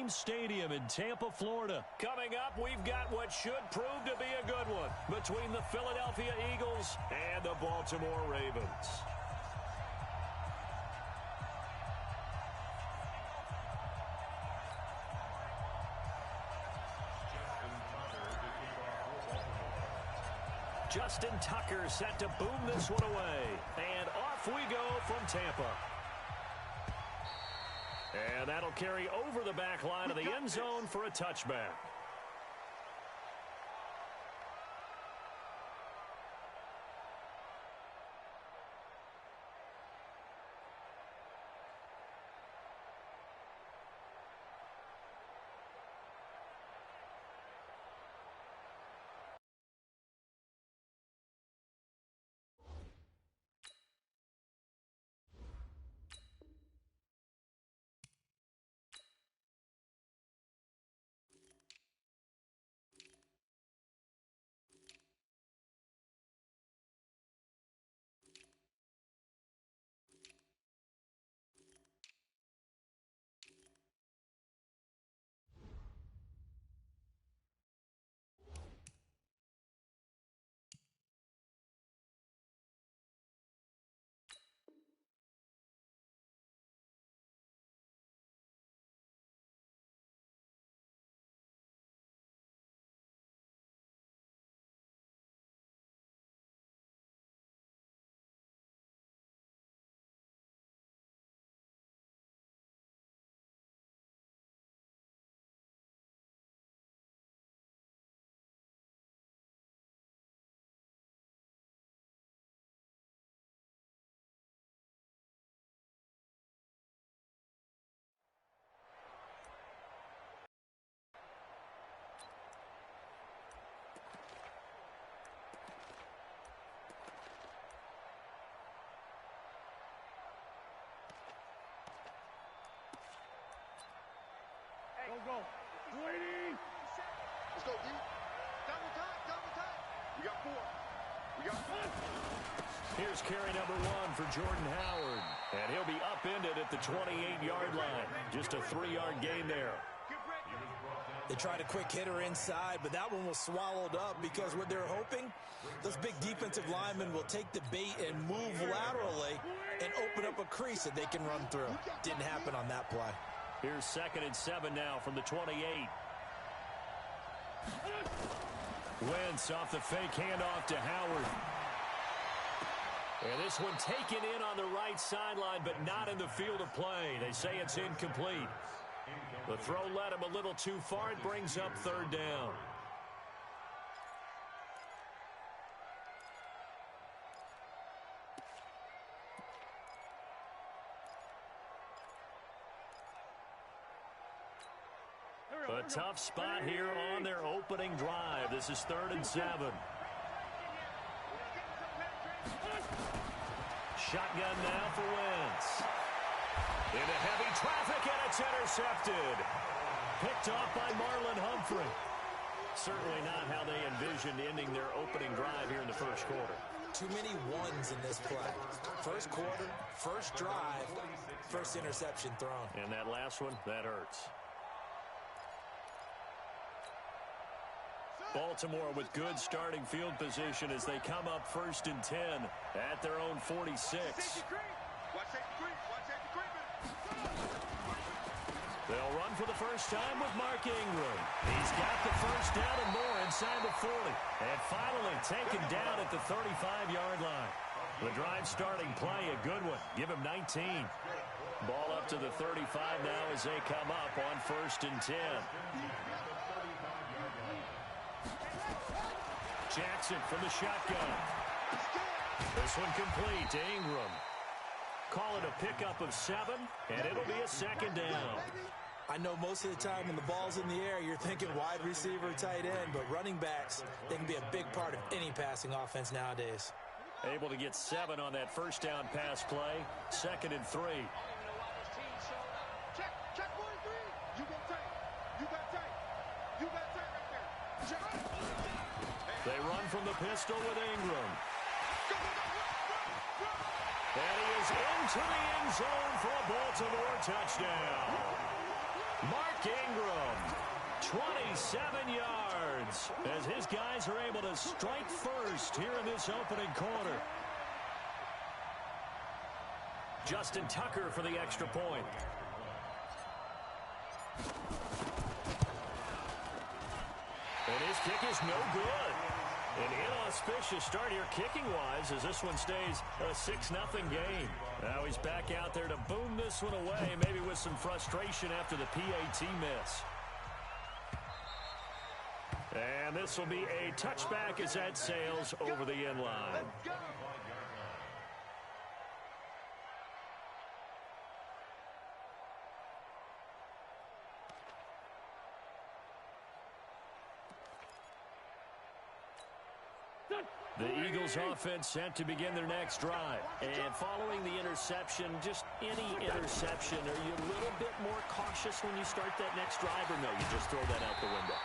Stadium in Tampa, Florida. Coming up, we've got what should prove to be a good one between the Philadelphia Eagles and the Baltimore Ravens. Justin Tucker set to boom this one away. And off we go from Tampa. And that'll carry over the back line of the end zone for a touchback. Go. Waiting. Let's go, Yeet. Double time. We got 4. We got 1. Here's carry number 1 for Jordan Howard. And he'll be upended at the 28-yard line. Just a 3-yard gain there. They tried a quick hitter inside, but that one was swallowed up because what they're hoping, those big defensive linemen will take the bait and move laterally and open up a crease that they can run through. Didn't happen on that play. Here's 2nd and 7 now from the 28. Wentz off the fake handoff to Howard. And this one taken in on the right sideline, but not in the field of play. They say it's incomplete. The throw led him a little too far. It brings up 3rd down. A tough spot here on their opening drive. This is 3rd and 7. Shotgun now for Wentz. Into heavy traffic, and it's intercepted. Picked off by Marlon Humphrey. Certainly not how they envisioned ending their opening drive here in the first quarter. Too many ones in this play. First quarter, first drive, first interception thrown. And that last one, that hurts. Baltimore with good starting field position as they come up 1st and 10 at their own 46. They'll run for the first time with Mark Ingram. He's got the first down and more inside the 40. And finally taken down at the 35-yard line. The drive starting play, a good one. Give him 19. Ball up to the 35 now as they come up on 1st and 10. Jackson from the shotgun. This one complete to Ingram. Call it a pickup of 7, and it'll be a 2nd down. I know most of the time when the ball's in the air, you're thinking wide receiver, tight end, but running backs, they can be a big part of any passing offense nowadays. Able to get 7 on that first down pass play. 2nd and 3. Check 43. You got tight. Right there. They run from the pistol with Ingram. And he is into the end zone for a Baltimore touchdown. Mark Ingram 27 yards as his guys are able to strike first here in this opening quarter. Justin Tucker for the extra point. And his kick is no good. An inauspicious start here kicking-wise as this one stays a 6-0 game. Now he's back out there to boom this one away, maybe with some frustration after the PAT miss. And this will be a touchback as that sails over the end line. The Eagles offense set to begin their next drive. And following the interception, just any interception, are you a little bit more cautious when you start that next drive, or no, you just throw that out the window?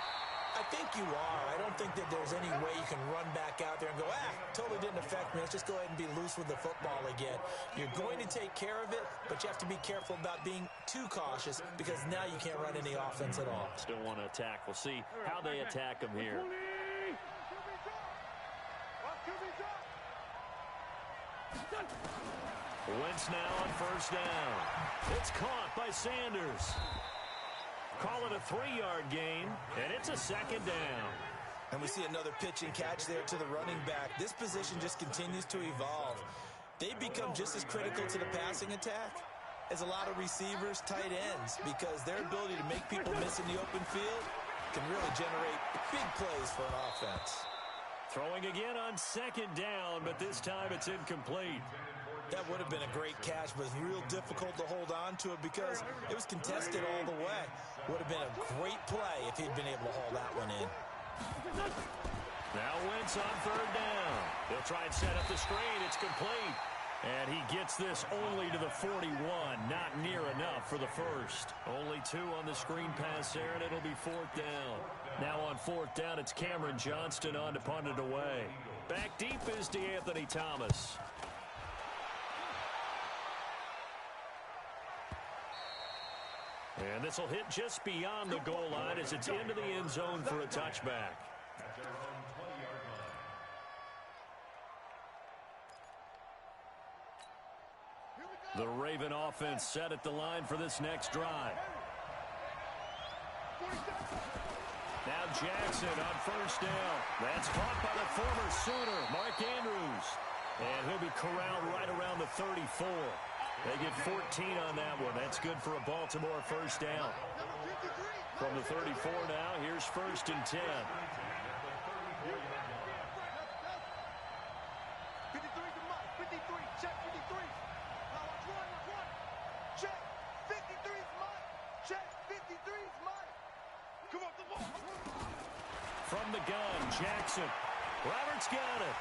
I think you are. I don't think that there's any way you can run back out there and go, totally didn't affect me. Let's just go ahead and be loose with the football again. You're going to take care of it, but you have to be careful about being too cautious because now you can't run any offense at all. Still want to attack. We'll see how they attack them here. Wentz now on first down. It's caught by Sanders. Call it a 3-yard gain, and it's a second down. And we see another pitch and catch there to the running back. This position just continues to evolve. They become just as critical to the passing attack as a lot of receivers, tight ends, because their ability to make people miss in the open field can really generate big plays for an offense. Throwing again on second down, but this time it's incomplete. That would have been a great catch, but it's real difficult to hold on to it because it was contested all the way. Would have been a great play if he'd been able to haul that one in. Now Wentz on third down. He'll try and set up the screen. It's complete. And he gets this only to the 41. Not near enough for the first. Only 2 on the screen pass there, and it'll be fourth down. Now on fourth down, it's Cameron Johnston on to punt it away. Back deep is DeAnthony Thomas. And this will hit just beyond the goal line as it's into the end zone for a touchback. The Raven offense set at the line for this next drive. Now Jackson on first down. That's caught by the former Sooner, Mark Andrews. And he'll be corralled right around the 34. They get 14 on that one. That's good for a Baltimore first down. From the 34 now, here's first and 10. 53, check 53. Now watch one. Check 53 is mine. Check 53 is mine. Come on, the ball. From the gun, Jackson. Roberts got it.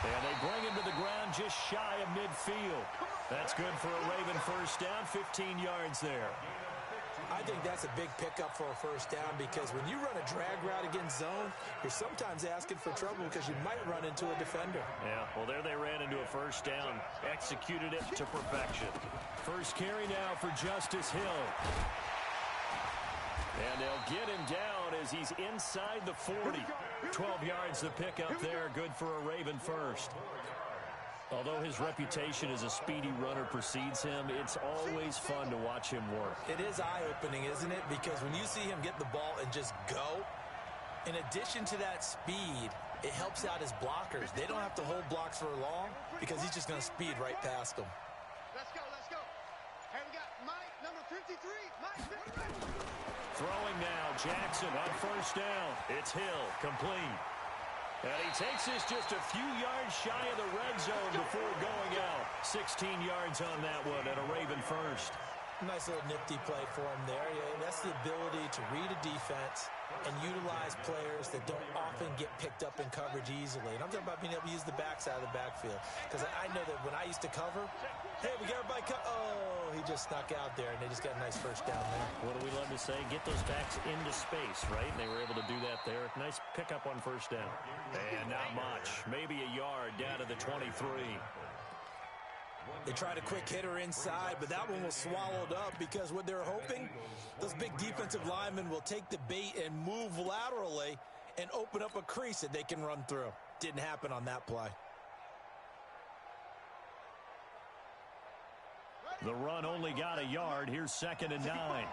And they bring him to the ground just shy of midfield. That's good for a Raven first down, 15 yards there. I think that's a big pickup for a first down because when you run a drag route against zone, you're sometimes asking for trouble because you might run into a defender. Yeah, well, there they ran into a first down, executed it to perfection. First carry now for Justice Hill. And they'll get him down as he's inside the 40. 12 yards the pickup there, good for a Raven first. Although his reputation as a speedy runner precedes him, it's always fun to watch him work. It is eye-opening, isn't it? Because when you see him get the ball and just go, in addition to that speed, it helps out his blockers. They don't have to hold blocks for long because he's just going to speed right past them. Let's go. Hey, we got Mike, number 53. Mike. Throwing now, Jackson on first down. It's Hill, complete. And he takes this just a few yards shy of the red zone before going out. 16 yards on that one and a Raven first. Nice little nifty play for him there. Yeah, that's the ability to read a defense and utilize players that don't often get picked up in coverage easily. And I'm talking about being able to use the backside of the backfield. Because I know that when I used to cover, hey, we got everybody oh, he just snuck out there, and they just got a nice first down there. What do we love to say? Get those backs into space, right? And they were able to do that there. Nice pickup on first down. And not much. Maybe a yard down to the 23. They tried a quick hitter inside, but that one was swallowed up because what they're hoping, those big defensive linemen will take the bait and move laterally and open up a crease that they can run through. Didn't happen on that play. The run only got a yard. Here's 2nd and 9.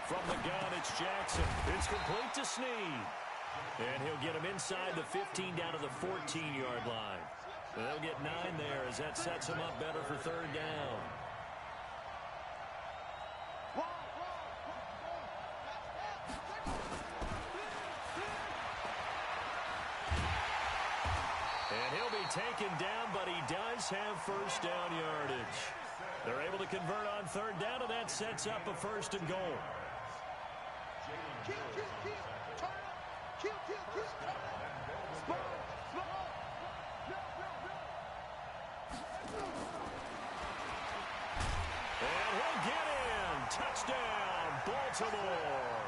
From the gun, it's Jackson. It's complete to Snead. And he'll get him inside the 15 down to the 14-yard line. They'll get 9 there as that sets him up better for 3rd down. And he'll be taken down, but he does have 1st down yardage. They're able to convert on 3rd down, and that sets up a 1st and goal. And he'll get in. Touchdown, Baltimore.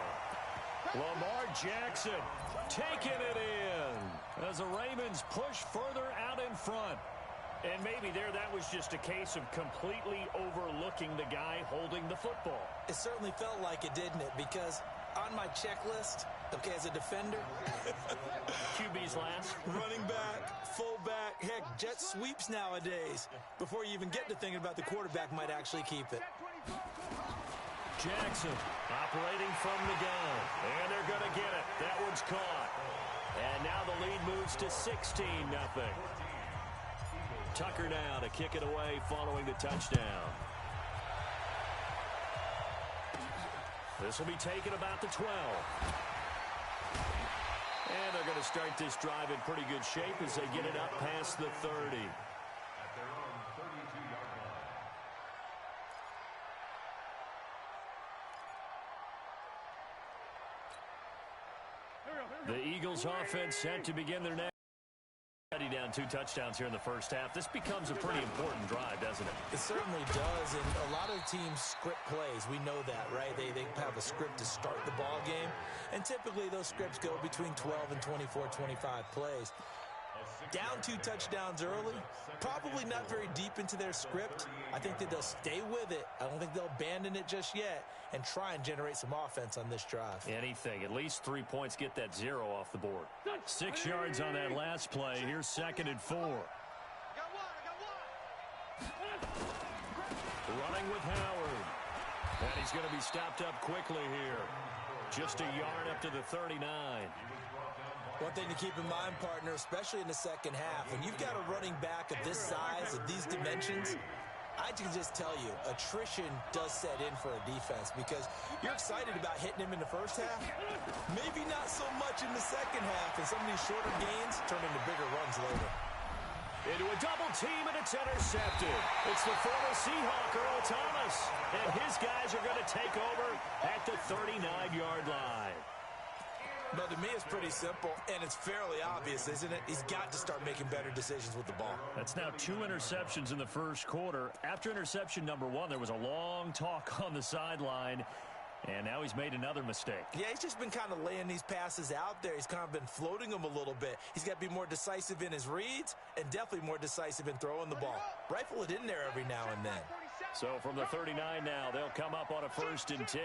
Lamar Jackson taking it in as the Ravens push further out in front. And maybe that was just a case of completely overlooking the guy holding the football. It certainly felt like it, didn't it? Because on my checklist, okay, as a defender, QB's last. Running back, fullback, heck, jet sweeps nowadays. Before you even get to thinking about the quarterback might actually keep it. Jackson operating from the gun. And they're going to get it. That one's caught. And now the lead moves to 16-0. Tucker now to kick it away following the touchdown. This will be taken about the 12. And they're going to start this drive in pretty good shape as they get it up past the 30. The Eagles offense set to begin their next. Down 2 touchdowns here in the first half. This becomes a pretty important drive, doesn't it? It certainly does, and a lot of teams script plays. We know that, right? They have a script to start the ball game, and typically those scripts go between 12 and 24, 25 plays. Down 2 touchdowns early, probably not very deep into their script. I think that they'll stay with it. I don't think they'll abandon it just yet and try and generate some offense on this drive. Anything. At least 3 points, get that 0 off the board. 6 yards on that last play. Here's 2nd and 4. Running with Howard. And he's going to be stopped up quickly here. Just a yard up to the 39. One thing to keep in mind, partner, especially in the second half, when you've got a running back of this size, of these dimensions, I can just tell you, attrition does set in for a defense because you're excited about hitting him in the first half. Maybe not so much in the second half, and some of these shorter gains turn into bigger runs later. Into a double team, and it's intercepted. It's the former Seahawk, Earl Thomas, and his guys are going to take over at the 39-yard line. But to me, it's pretty simple, and it's fairly obvious, isn't it? He's got to start making better decisions with the ball. That's now 2 interceptions in the first quarter. After interception number 1, there was a long talk on the sideline, and now he's made another mistake. Yeah, he's just been kind of laying these passes out there. He's kind of been floating them a little bit. He's got to be more decisive in his reads and definitely more decisive in throwing the ball. Rifle it in there every now and then. So from the 39 now, they'll come up on a 1st and 10.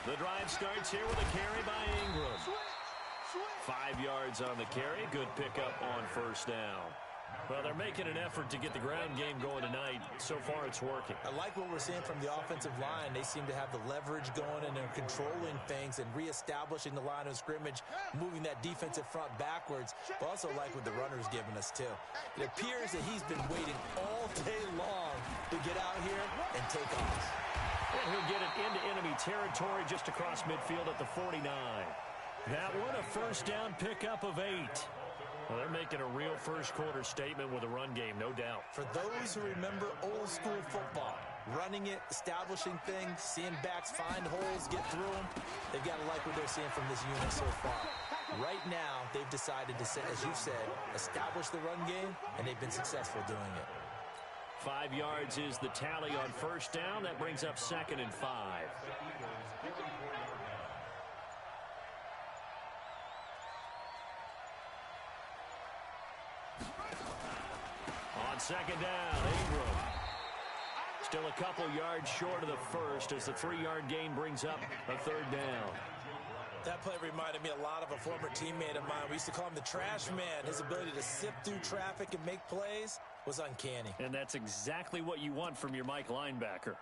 The drive starts here with a carry by Ingram. 5 yards on the carry. Good pickup on 1st down. Well, they're making an effort to get the ground game going tonight. So far, it's working. I like what we're seeing from the offensive line. They seem to have the leverage going, and they're controlling things and reestablishing the line of scrimmage, moving that defensive front backwards. But also like what the runner's giving us, too. It appears that he's been waiting all day long to get out here and take off. And he'll get it into enemy territory just across midfield at the 49. That one, a 1st down pickup of 8. Well, they're making a real first-quarter statement with a run game, no doubt. For those who remember old-school football, running it, establishing things, seeing backs find holes, get through them, they've got to like what they're seeing from this unit so far. Right now, they've decided to, as you said, establish the run game, and they've been successful doing it. 5 yards is the tally on first down. That brings up 2nd and 5. On 2nd down, Ingram. Still a couple yards short of the first as the 3-yard gain brings up a 3rd down. That play reminded me a lot of a former teammate of mine. We used to call him the trash man. His ability to sift through traffic and make plays was uncanny. And that's exactly what you want from your Mike linebacker.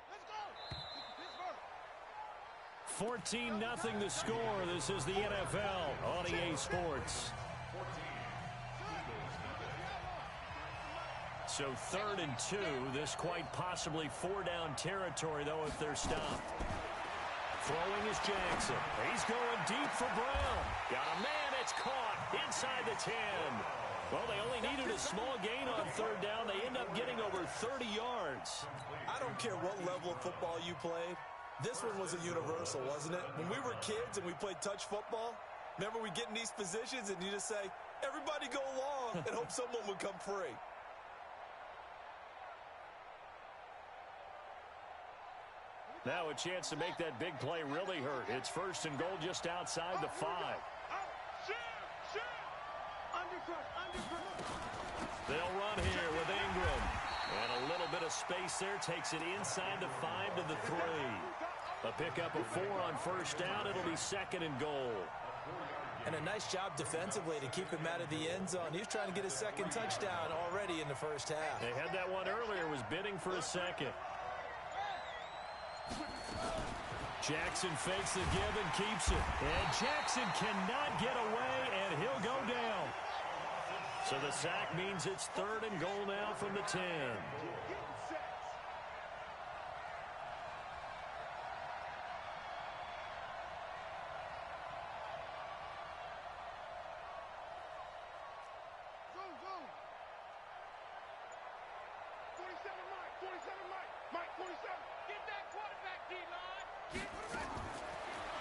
Let's go. 14-0 the score. This is the NFL on EA Sports. So 3rd and 2. This quite possibly 4-down territory, though, if they're stopped. Throwing is Jackson. He's going deep for Brown. Got a man. It's caught inside the 10. Well, they only needed a small gain on 3rd down. They end up getting over 30 yards. I don't care what level of football you played. This one was a universal, wasn't it? When we were kids and we played touch football, remember we get in these positions and you just say, everybody go long, and hope someone would come free. Now a chance to make that big play really hurt. It's 1st and goal just outside the 5. They'll run here with Ingram. And a little bit of space there. Takes it inside the 5 to the 3. A pickup of 4 on 1st down. It'll be 2nd and goal. And a nice job defensively to keep him out of the end zone. He was trying to get his 2nd touchdown already in the 1st half. They had that one earlier. Was bidding for a 2nd. Jackson fakes the give and keeps it. And Jackson cannot get away, and he'll go down. So the sack means it's 3rd and goal now from the 10.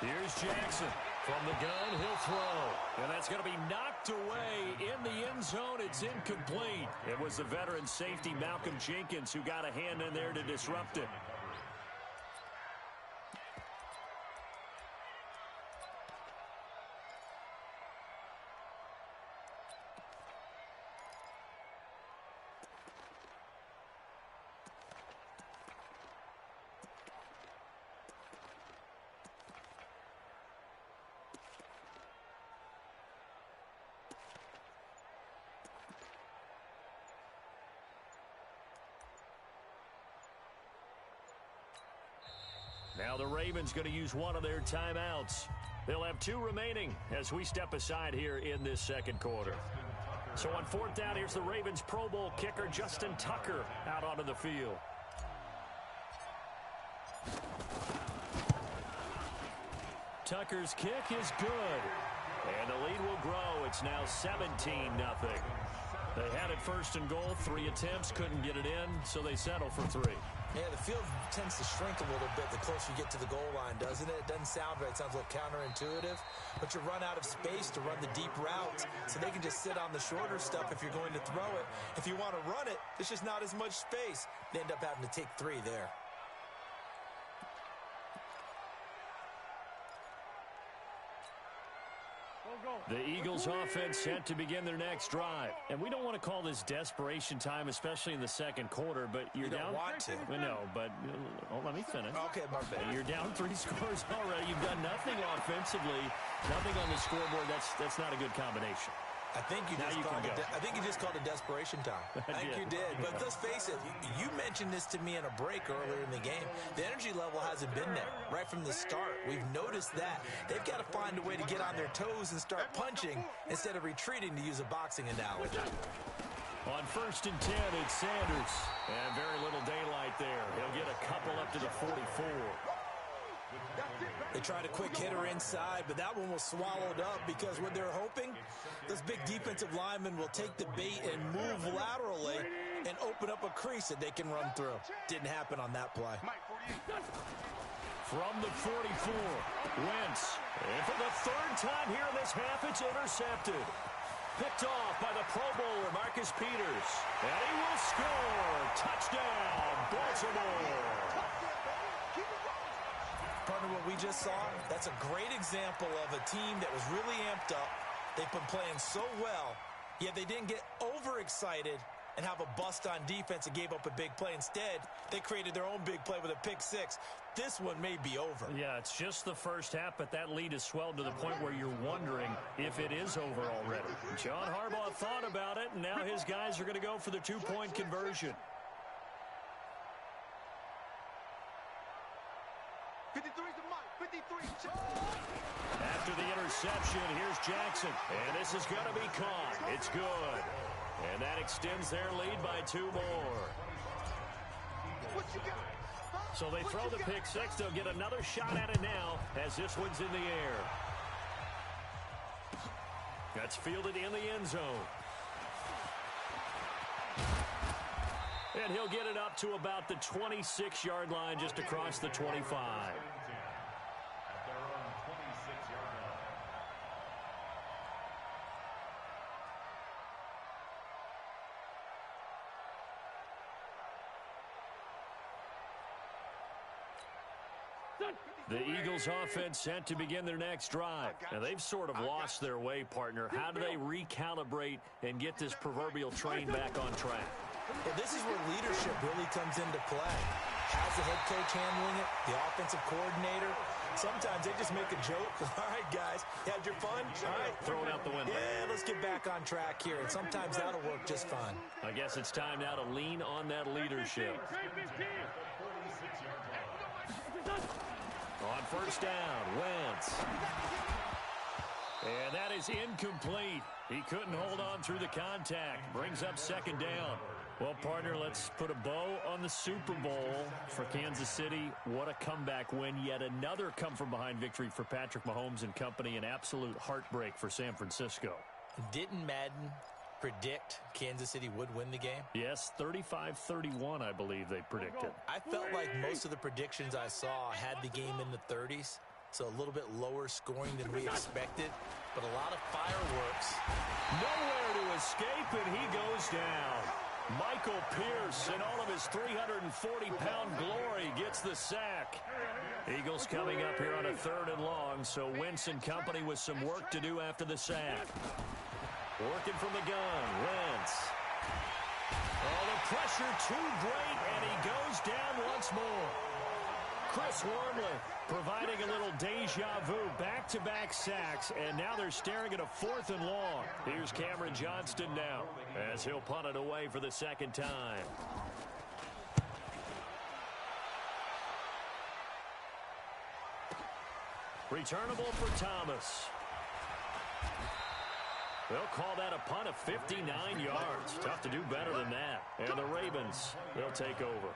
Here's Jackson. From the gun, he'll throw. And that's going to be knocked away in the end zone. It's incomplete. It was the veteran safety, Malcolm Jenkins, who got a hand in there to disrupt it. Now the Ravens going to use one of their timeouts. They'll have 2 remaining as we step aside here in this 2nd quarter. So on 4th down, here's the Ravens Pro Bowl kicker Justin Tucker out onto the field. Tucker's kick is good. And the lead will grow. It's now 17-0. They had it 1st and goal. 3 attempts, couldn't get it in, so they settle for 3. Yeah, the field tends to shrink a little bit the closer you get to the goal line, doesn't it? It doesn't sound right. It sounds a little counterintuitive. But you run out of space to run the deep routes, so they can just sit on the shorter stuff if you're going to throw it. If you want to run it, there's just not as much space. They end up having to take 3 there. The Eagles offense set to begin their next drive. And we don't want to call this desperation time, especially in the 2nd quarter, but you're down. You don't want to. No, but let me finish. Okay, my bad. You're down 3 scores already. You've done nothing offensively, nothing on the scoreboard. That's not a good combination. I think you just called it desperation time. I think you did. But let's face it, you mentioned this to me in a break earlier in the game. The energy level hasn't been there right from the start. We've noticed that. They've got to find a way to get on their toes and start punching instead of retreating, to use a boxing analogy. On 1st and 10, it's Sanders. And very little daylight there. He'll get a couple up to the 44. They tried a quick hitter inside, but that one was swallowed up because what they're hoping, those big defensive linemen will take the bait and move laterally and open up a crease that they can run through. Didn't happen on that play. From the 44, Wentz. And for the third time here in this half, it's intercepted. Picked off by the Pro Bowler, Marcus Peters. And he will score. Touchdown, Baltimore. Partner, what we just saw, that's a great example of a team that was really amped up. They've been playing so well, yet they didn't get overexcited and have a bust on defense and gave up a big play. Instead, they created their own big play with a pick six. This one may be over. Yeah, it's just the first half, but that lead has swelled to the point where you're wondering if it is over already. John Harbaugh thought about it, and now his guys are going to go for the two-point conversion. 53's the mic. 53. After the interception, here's Jackson. And this is going to be caught. It's good. And that extends their lead by 2 more. What you got? So they throw the pick six. They'll get another shot at it now as this one's in the air. That's fielded in the end zone. And he'll get it up to about the 26-yard line just across the 25. The Eagles offense set to begin their next drive. Now, they've sort of lost their way, partner. How do they recalibrate and get this proverbial train back on track? Well, this is where leadership really comes into play. How's the head coach handling it? The offensive coordinator? Sometimes they just make a joke. All right, guys, you had your fun? All right. Throw it out the window. Yeah, let's get back on track here. And sometimes that'll work just fine. I guess it's time now to lean on that leadership. On first down, Wentz. And that is incomplete. He couldn't hold on through the contact. Brings up second down. Well, partner, let's put a bow on the Super Bowl for Kansas City. What a comeback win. Yet another come-from-behind victory for Patrick Mahomes and company. An absolute heartbreak for San Francisco. Didn't Madden predict Kansas City would win the game? Yes, 35-31, I believe they predicted. I felt like most of the predictions I saw had the game in the 30s, so a little bit lower scoring than we expected, but a lot of fireworks. Nowhere to escape, and he goes down. Michael Pierce, in all of his 340-pound glory, gets the sack. Eagles coming up here on a 3rd and long, so Wentz and company with some work to do after the sack. Working from the gun, Wentz. Oh, the pressure too great, and he goes down once more. Chris Wormley providing a little deja vu, back-to-back sacks, and now they're staring at a 4th and long. Here's Cameron Johnston now as he'll punt it away for the second time. Returnable for Thomas. They'll call that a punt of 59 yards. Tough to do better than that. And the Ravens, they'll take over.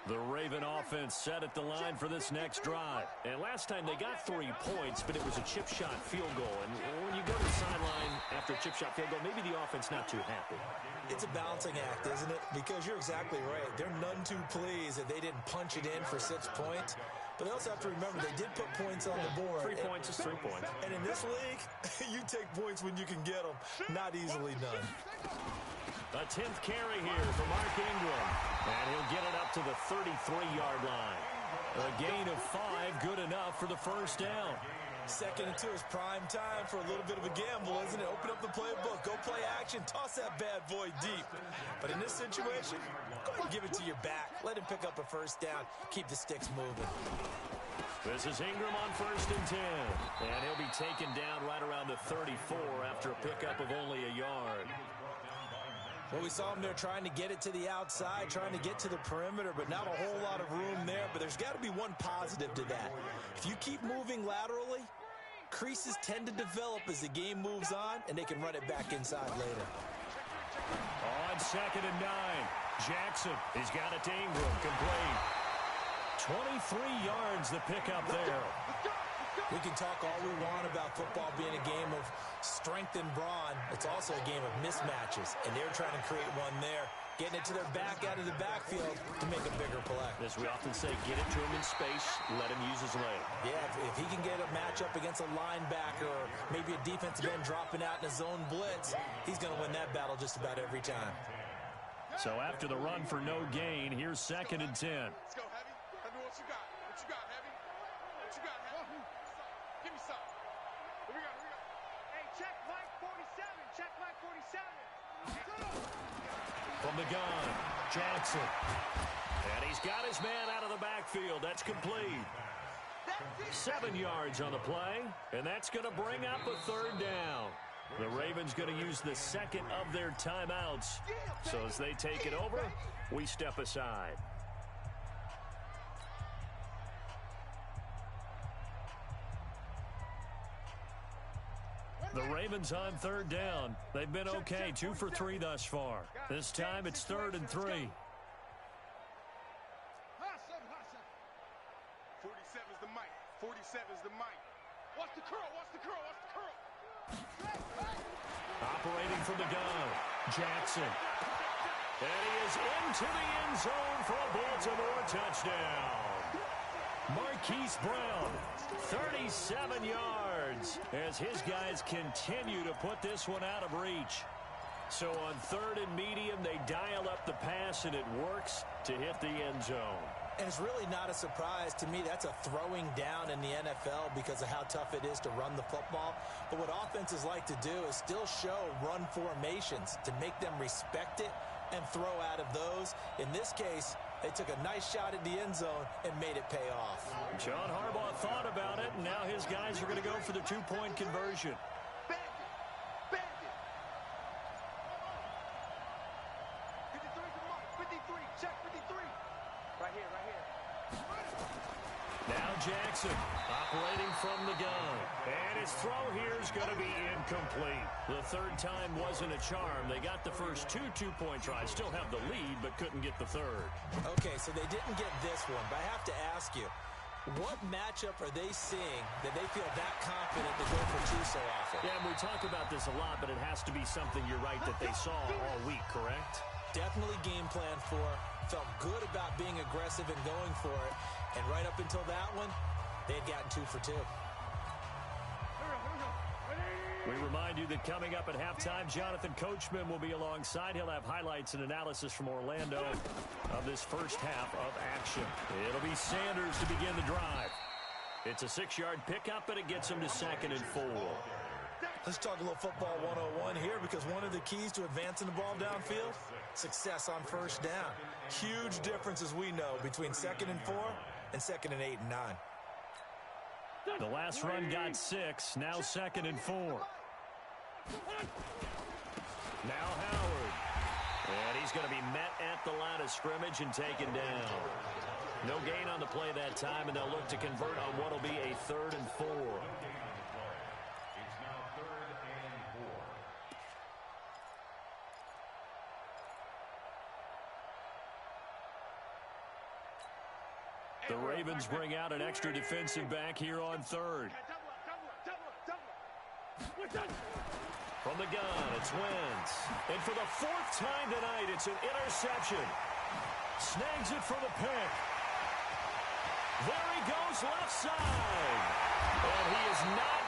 The Raven offense set at the line for this next drive. And last time they got 3 points, but it was a chip shot field goal. And when you go to the sideline after a chip shot field goal, maybe the offense not too happy. It's a balancing act, isn't it? Because you're exactly right. They're none too pleased that they didn't punch it in for 6 points. But they also have to remember they did put points on the board. 3 points is 3 points. And in this league, you take points when you can get them. Not easily done. A 10th carry here for Mark Ingram. And he'll get it up to the 33-yard line. A gain of 5, good enough for the first down. 2nd and 2 is prime time for a little bit of a gamble, isn't it? Open up the playbook, go play action, toss that bad boy deep. But in this situation, go ahead and give it to your back. Let him pick up a first down, keep the sticks moving. This is Ingram on 1st and 10. And he'll be taken down right around the 34 after a pickup of only a yard. Well, we saw him there trying to get it to the outside, trying to get to the perimeter, but not a whole lot of room there. But there's got to be one positive to that. If you keep moving laterally, creases tend to develop as the game moves on, and they can run it back inside later. On 2nd and 9, Jackson, he's got it to Ingram, complete. 23 yards the pickup there. We can talk all we want about football being a game of strength and brawn. It's also a game of mismatches, and they're trying to create one there. getting it to their back out of the backfield to make a bigger play. As we often say, get it to him in space, let him use his leg. Yeah, if he can get a matchup against a linebacker or maybe a defensive end dropping out in a zone blitz, he's going to win that battle just about every time. So after the run for no gain, here's 2nd and 10. Let's go, Heavy. Heavy, what you got? What you got, Heavy? What you got, Heavy? Give me some. Here we go, here we go. Hey, check Mike 47. Check Mike 47. From the gun, Jackson. And he's got his man out of the backfield. That's complete. 7 yards on the play, and that's going to bring up a 3rd down. The Ravens going to use the 2nd of their timeouts. So as they take it over, we step aside. The Ravens on 3rd down. They've been okay, 2 for 3 thus far. This time it's 3rd and 3. 47's the mic. 47's the mic. Watch the curl, watch the curl, watch the curl. Operating from the gun, Jackson. And he is into the end zone for a Baltimore touchdown. Marquise Brown, 37 yards, as his guys continue to put this one out of reach. So on 3rd and medium, they dial up the pass, and it works to hit the end zone. And it's really not a surprise to me. That's a throwing down in the NFL because of how tough it is to run the football. But what offenses like to do is still show run formations to make them respect it and throw out of those. In this case, they took a nice shot at the end zone and made it pay off. John Harbaugh thought about it, and now his guys are going to go for the 2-point conversion. Bandit! Bandit! 53's the mic. 53, check 53. Right here, right here. Now Jackson operating from the gun. And his throw here is going to be incomplete. The 3rd time wasn't a charm. They got the first 2 2-point tries. Still have the lead, but couldn't get the 3rd. Okay, so they didn't get this one, but I have to ask you, what matchup are they seeing that they feel that confident to go for 2 so often? Yeah, and we talk about this a lot, but it has to be something, you're right, that they saw all week, correct? Definitely game plan for, felt good about being aggressive and going for it, and right up until that one, they had gotten 2 for 2. We remind you that coming up at halftime, Jonathan Coachman will be alongside. He'll have highlights and analysis from Orlando of this first half of action. It'll be Sanders to begin the drive. It's a 6-yard pickup, and it gets him to 2nd and 4. Let's talk a little football 101 here, because one of the keys to advancing the ball downfield, success on 1st down. Huge difference, as we know, between 2nd and 4 and 2nd and 8 and 9. The last run got 6, now 2nd and 4. Now Howard. And he's going to be met at the line of scrimmage and taken down. No gain on the play that time, and they'll look to convert on what will be a 3rd and 4. The Ravens bring out an extra defensive back here on 3rd. From the gun, it's Wentz. And for the 4th time tonight, it's an interception. Snags it for the pick. There he goes left side. And he is not